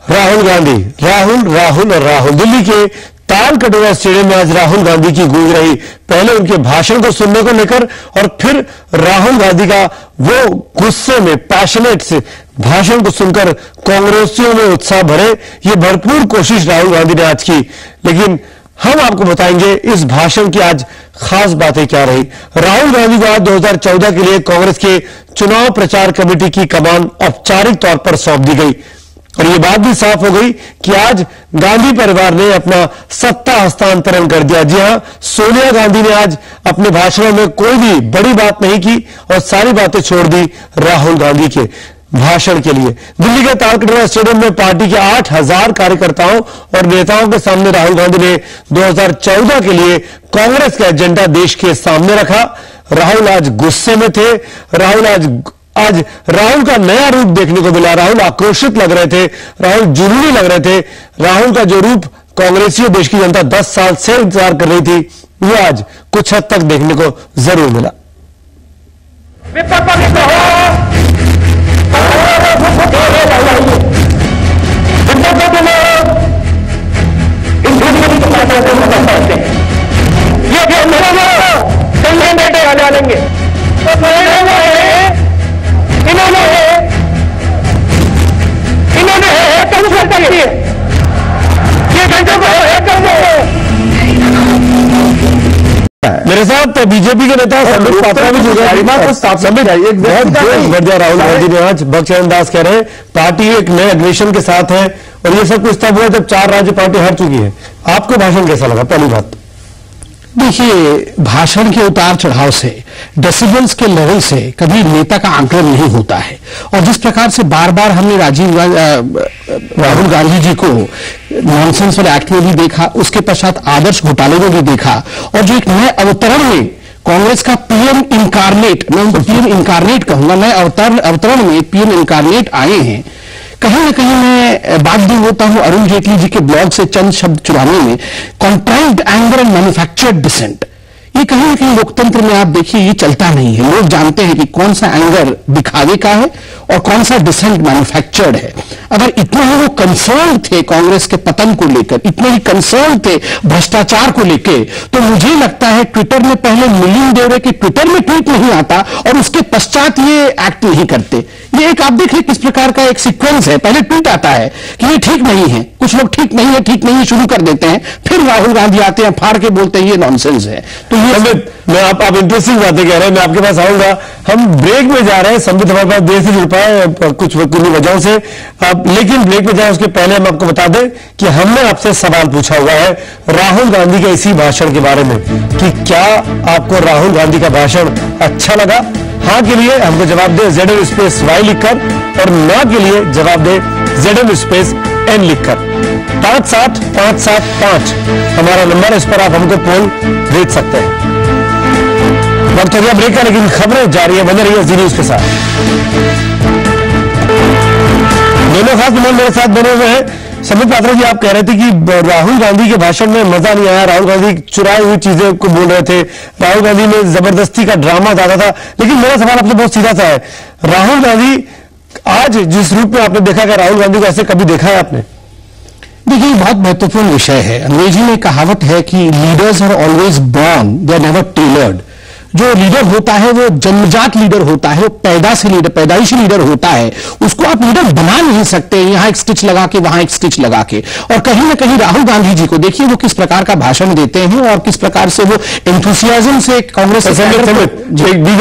राहुल गांधी, राहुल राहुल और राहुल। दिल्ली के ताल कटोरा स्टेडियम में आज राहुल गांधी की गूंज रही। पहले उनके भाषण को सुनने को लेकर और फिर राहुल गांधी का वो गुस्से में पैशनेट से भाषण को सुनकर कांग्रेसियों में उत्साह भरे। ये भरपूर कोशिश राहुल गांधी ने आज की, लेकिन हम आपको बताएंगे इस भाषण की आज खास बातें क्या रही। राहुल गांधी को आज 2014 के लिए कांग्रेस के चुनाव प्रचार कमेटी की कमान औपचारिक तौर पर सौंप दी गई और यह बात भी साफ हो गई कि आज गांधी परिवार ने अपना सत्ता हस्तांतरण कर दिया। जी हां, सोनिया गांधी ने आज अपने भाषणों में कोई भी बड़ी बात नहीं की और सारी बातें छोड़ दी राहुल गांधी के भाषण के लिए। दिल्ली के ताल कटोरा स्टेडियम में पार्टी के 8000 कार्यकर्ताओं और नेताओं के सामने राहुल गांधी ने 2014 के लिए कांग्रेस का एजेंडा देश के सामने रखा। राहुल आज गुस्से में थे। आज राहुल का नया रूप देखने को मिला। राहुल आक्रोशित लग रहे थे, राहुल जुनूनी लग रहे थे। राहुल का जो रूप कांग्रेसियों देश की जनता 10 साल से इंतजार कर रही थी, वो आज कुछ हद तक देखने को जरूर मिला। मेरे साथ बीजेपी के नेता संबित पात्रा भी जुड़े हैं। संबित, एक बहुत बढ़ दिया राहुल गांधी ने आज। भगचरण दास कह रहे हैं पार्टी एक नए अग्रेशन के साथ है और ये सब कुछ तब हुआ जब 4 राज्य पार्टी हार चुकी है। आपको भाषण कैसा लगा? पहली बात देखिए, भाषण के उतार चढ़ाव से, डेसिबल्स के लेवल से कभी नेता का आंकलन नहीं होता है। और जिस प्रकार से बार बार हमने राहुल गांधी जी को नॉनसेंस वाले एक्ट में भी देखा, उसके पश्चात आदर्श घोटाले में भी देखा, और जो एक नए अवतरण में कांग्रेस का पीएम इनकारनेट, मैं उनको पीएम इनकारनेट कहूंगा, नए अवतरण में पीएम इनकारनेट आए हैं। कहीं ना कहीं मैं बाध्य होता हूं अरुण जेटली जी के ब्लॉग से चंद शब्द चुराने में। कॉन्ट्राइव्ड एंगर एंड मैन्युफैक्चर्ड डिसेंट, ये कहीं ना कहीं लोकतंत्र में आप देखिए ये चलता नहीं है। लोग जानते हैं कि कौन सा एंगर दिखावे का है और कौन सा डिसेंट मैन्युफैक्चर्ड है। अगर इतना ही वो कंसर्न थे कांग्रेस के पतन को लेकर, इतने ही कंसर्न थे भ्रष्टाचार को लेकर, तो मुझे लगता है ट्विटर में पहले मिलियन देवरे के ट्विटर में ट्वीट नहीं आता और उसके पश्चात ये एक्ट नहीं करते। ये एक आप देखिए किस प्रकार का एक सीक्वेंस है। पहले ट्वीट आता है कि ये ठीक नहीं है, कुछ लोग ठीक नहीं है शुरू कर देते हैं, फिर राहुल गांधी आते हैं, फाड़ के बोलते हैं ये नॉनसेंस है। तो ये मैं आप इंटरेस्टिंग बातें कह रहे हैं, मैं आपके पास आऊंगा। हम ब्रेक में जा रहे हैं। संबित हमारे पास देर से जुड़ पाए कुछ वजहों से, लेकिन ब्रेक में जाए उसके पहले हम आपको बता दें कि हमने आपसे सवाल पूछा हुआ है राहुल गांधी के इसी भाषण के बारे में कि क्या आपको राहुल गांधी का भाषण अच्छा लगा। हाँ के लिए हमको जवाब दे ZM_Y लिखकर और ना के लिए जवाब दे ZM_N लिखकर। 57575 हमारा नंबर, इस पर आप हमको पोल भेज सकते हैं। वक्त हो गया ब्रेक का, लेकिन खबरें जारी है। बने रहिए जी न्यूज के साथ। दोनों खास मेहमान मेरे साथ बने हुए हैं। संबित पात्रा जी, आप कह रहे थे कि राहुल गांधी के भाषण में मजा नहीं आया, राहुल गांधी चुराई हुई चीजें को बोल रहे थे, राहुल गांधी में जबरदस्ती का ड्रामा ज्यादा था। लेकिन मेरा सवाल आपसे बहुत सीधा सा है, राहुल गांधी आज जिस रूप में आपने देखा, क्या राहुल गांधी को ऐसे कभी देखा है आपने? देखिए, बहुत महत्वपूर्ण विषय है। अंग्रेजी में कहावत है कि leaders are always born, they are never tailored. जो लीडर होता है वो जन्मजात लीडर होता है, वो पैदाइशी लीडर होता है। उसको आप लीडर बना नहीं सकते यहां एक स्टिच लगा के वहां एक स्टिच लगा के। और कहीं ना कहीं राहुल गांधी जी को देखिए वो किस प्रकार का भाषण देते हैं और किस प्रकार से वो एंथुसियाज्म से कांग्रेस इसलिए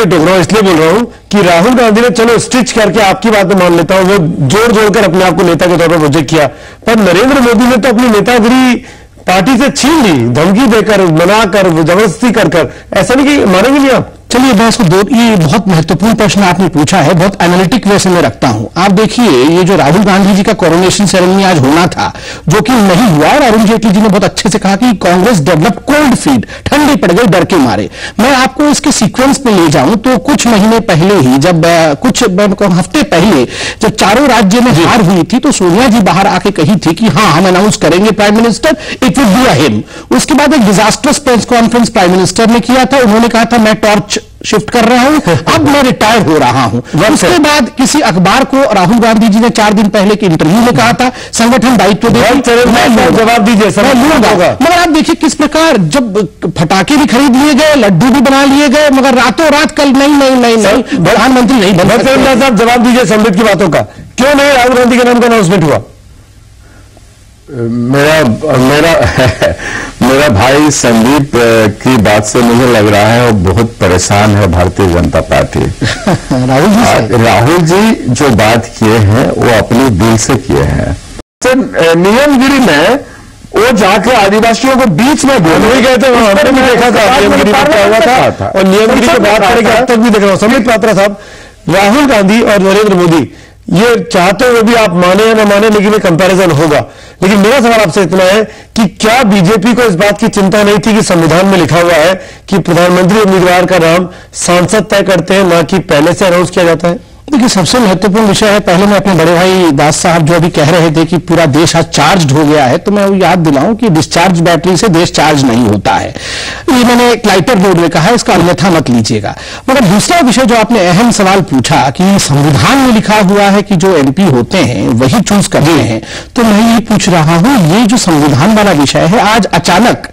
बोल रहा हूं कि राहुल गांधी ने चलो स्टिच करके आपकी बात में मान लेता हूं, वो जोड़कर अपने आप को नेता के तौर पर प्रोजेक्ट किया, पर नरेंद्र मोदी ने तो अपनी नेतागिरी पार्टी से छीन ली, धमकी देकर, मनाकर, जबरदस्ती कर। ऐसा नहीं कि मानेंगे नहीं आप? चलिए मैं इसको ये बहुत महत्वपूर्ण प्रश्न आपने पूछा है, बहुत एनालिटिक वे से मैं रखता हूं। आप देखिए ये जो राहुल गांधी जी का कोरोनेशन सेरेमनी आज होना था, जो कि नहीं हुआ, और अरुण जेटली जी ने बहुत अच्छे से कहा कि कांग्रेस डेवलप कोल्ड फीट, ठंडी पड़ गई डर के मारे। मैं आपको इसके सीक्वेंस पे ले जाऊं तो कुछ महीने पहले ही, जब कुछ हफ्ते पहले जब चारों राज्य में हार हुई थी, तो सोनिया जी बाहर आके कही थी कि हाँ हम अनाउंस करेंगे prime minister, it will be a him. उसके बाद एक disasters press conference prime minister ने किया था। उन्होंने कहा था मैं टॉर्च शिफ्ट कर रहा हूं, अब मैं रिटायर हो रहा हूं। उसके बाद किसी अखबार को राहुल गांधी जी ने 4 दिन पहले के इंटरव्यू में कहा था संगठन दायित्व जवाब दीजिए, मगर आप देखिए किस प्रकार जब फटाके भी खरीद लिए गए, लड्डू भी बना लिए गए, मगर रातों रात कल नहीं प्रधानमंत्री नहीं बन सकते। साहब जवाब दीजिए संबित की बातों का, क्यों नहीं राहुल गांधी के नाम का अनाउंसमेंट हुआ? मेरा भाई संदीप की बात से मुझे लग रहा है वो बहुत परेशान है भारतीय जनता पार्टी। राहुल जी जो बात किए हैं वो अपने दिल से किए हैं। नियमगिरी में वो जाके आदिवासियों को बीच में बोल गए थे, हमने भी देखा था नियमगिरी में क्या हुआ था, और नियमगिरी की बात करेंगे अब तक भी देख रहा हूं। संबित पात्रा साहब, राहुल गांधी और नरेंद्र मोदी ये चाहते हुए भी आप माने या न माने, लेकिन ये कंपैरिजन होगा। लेकिन मेरा सवाल आपसे इतना है कि क्या बीजेपी को इस बात की चिंता नहीं थी कि संविधान में लिखा हुआ है कि प्रधानमंत्री उम्मीदवार का नाम सांसद तय करते हैं, ना कि पहले से अनाउंस किया जाता है? देखिए सबसे महत्वपूर्ण विषय है, पहले मैं अपने बड़े भाई दास साहब जो अभी कह रहे थे कि पूरा देश आज चार्ज हो गया है, तो मैं वो याद दिलाऊं कि डिस्चार्ज बैटरी से देश चार्ज नहीं होता है। ये मैंने एक लाइटर मोड में कहा, इसका अन्यथा मत लीजिएगा। मगर दूसरा विषय जो आपने अहम सवाल पूछा कि संविधान में लिखा हुआ है कि जो एमपी होते हैं वही चूज करते हैं, तो मैं ये पूछ रहा हूं ये जो संविधान वाला विषय है आज अचानक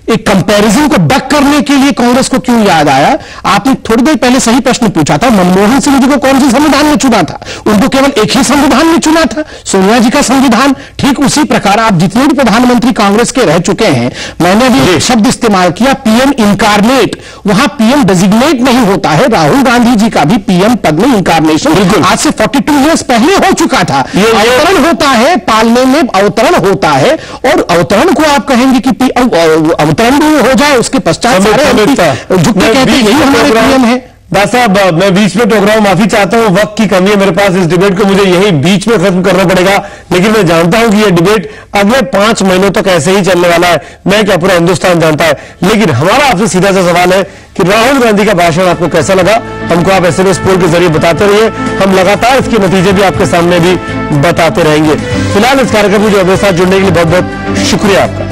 एक कंपैरिजन को डक करने के लिए कांग्रेस को क्यों याद आया? आपने थोड़ी देर पहले सही प्रश्न पूछा था, मनमोहन सिंह जी को कौन से संविधान में चुना था? उनको केवल एक ही संविधान में चुना था, सोनिया जी का संविधान। ठीक उसी प्रकार आप जितने भी प्रधानमंत्री कांग्रेस के रह चुके हैं, मैंने भी शब्द इस्तेमाल किया पीएम इनकारनेट, वहां पीएम डेजिग्नेट नहीं होता है। राहुल गांधी जी का भी पीएम पद में इनकारनेशन आज से 42 ईयर्स पहले हो चुका था। अवतरण होता है, पालने में अवतरण होता है, और अवतरण को आप कहेंगे कि अवतरण भी हो जाए उसके पश्चात झुकते कहते यही हमारे पीएम है। दास साहब मैं बीच में टोक रहा हूं, माफी चाहता हूं, वक्त की कमी है मेरे पास, इस डिबेट को मुझे यही बीच में खत्म करना पड़ेगा। लेकिन मैं जानता हूं कि यह डिबेट अगले 5 महीनों तक ऐसे ही चलने वाला है, मैं क्या पूरा हिंदुस्तान जानता है। लेकिन हमारा आपसे सीधा सा सवाल है कि राहुल गांधी का भाषण आपको कैसा लगा? हमको आप SMS पोल के जरिए बताते रहिए, हम लगातार इसके नतीजे भी आपके सामने भी बताते रहेंगे। फिलहाल इस कार्यक्रम में जो हमारे साथ जुड़ने के लिए बहुत बहुत शुक्रिया आपका।